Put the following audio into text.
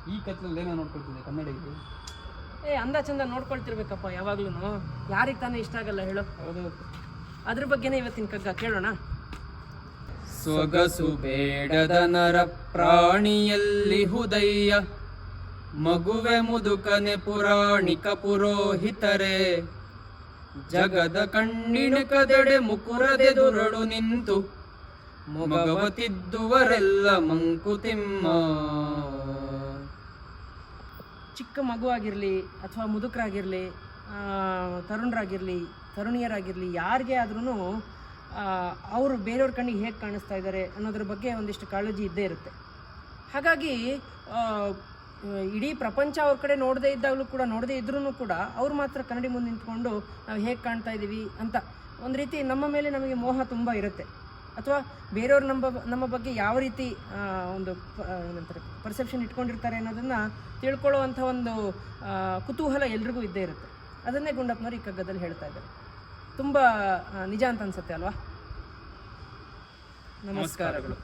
ಈ ಕತ್ಲಲ್ಲಿ ಏನೋ ನೋಡ್ಕೊಳ್ತಿದ್ದೆ ಕನ್ನಡಿಗೆ. ಅಂದ ಚಂದ ನೋಡ್ಕೊಳ್ತಿರ್ಬೇಕಪ್ಪ ಯಾವಾಗ್ಲೂ. ಯಾರಿಗೆ ತಾನೇ ಇಷ್ಟ ಆಗಲ್ಲ ಹೇಳು. ಅದ್ರ ಬಗ್ಗೆನೇ ಇವತ್ತಿನ ಕಗ್ಗ ಕೇಳೋಣ. ಸೊಗಸು ಬೇಡದ ನರ ಪ್ರಾಣಿಯಲ್ಲಿ ಹುದಯ್ಯ, ಮಗುವೆ ಮುದುಕನೆ ಪುರಾಣಿಕ ಪುರೋಹಿತರೆ, ಜಗದ ಕಣ್ಣಿಣುಕದೆಡೆ ಮುಕುರದೆದುರಡು ನಿಂತು ಮೊಗವತಿದ್ದುವರೆಲ್ಲ ಮಂಕುತಿಮ್ಮ. ಚಿಕ್ಕ ಮಗು ಆಗಿರಲಿ ಅಥವಾ ಮುದುಕರಾಗಿರಲಿ, ತರುಣರಾಗಿರಲಿ, ತರುಣಿಯರಾಗಿರಲಿ, ಯಾರಿಗೆ ಆದ್ರೂ ಅವರು ಬೇರೆಯವ್ರ ಕಣ್ಣಿಗೆ ಹೇಗೆ ಕಾಣಿಸ್ತಾ ಇದ್ದಾರೆ ಅನ್ನೋದ್ರ ಬಗ್ಗೆ ಒಂದಿಷ್ಟು ಕಾಳಜಿ ಇದ್ದೇ ಇರುತ್ತೆ. ಹಾಗಾಗಿ ಇಡೀ ಪ್ರಪಂಚ ಅವ್ರ ಕಡೆ ನೋಡದೇ ಇದ್ದಾಗಲೂ ಕೂಡ, ನೋಡದೇ ಇದ್ರೂ ಕೂಡ ಅವ್ರು ಮಾತ್ರ ಕನ್ನಡಿ ಮುಂದೆ ನಿಂತ್ಕೊಂಡು ನಾವು ಹೇಗೆ ಕಾಣ್ತಾ ಇದ್ದೀವಿ ಅಂತ ಒಂದು ರೀತಿ ನಮ್ಮ ಮೇಲೆ ನಮಗೆ ಮೋಹ ತುಂಬ ಇರುತ್ತೆ. ಅಥವಾ ಬೇರೆಯವ್ರು ನಮ್ಮ ಬಗ್ಗೆ ಯಾವ ರೀತಿ ಒಂದು ಏನಂತಾರೆ ಪರ್ಸೆಪ್ಷನ್ ಇಟ್ಕೊಂಡಿರ್ತಾರೆ ಅನ್ನೋದನ್ನು ತಿಳ್ಕೊಳ್ಳುವಂಥ ಒಂದು ಕುತೂಹಲ ಎಲ್ರಿಗೂ ಇದ್ದೇ ಇರುತ್ತೆ. ಅದನ್ನೇ ಗುಂಡಪ್ಪನವ್ರು ಈ ಕಗ್ಗದಲ್ಲಿ ಹೇಳ್ತಾ ಇದ್ದಾರೆ. ತುಂಬ ನಿಜ ಅಂತ ಅನ್ಸುತ್ತೆ ಅಲ್ವಾ? ನಮಸ್ಕಾರಗಳು.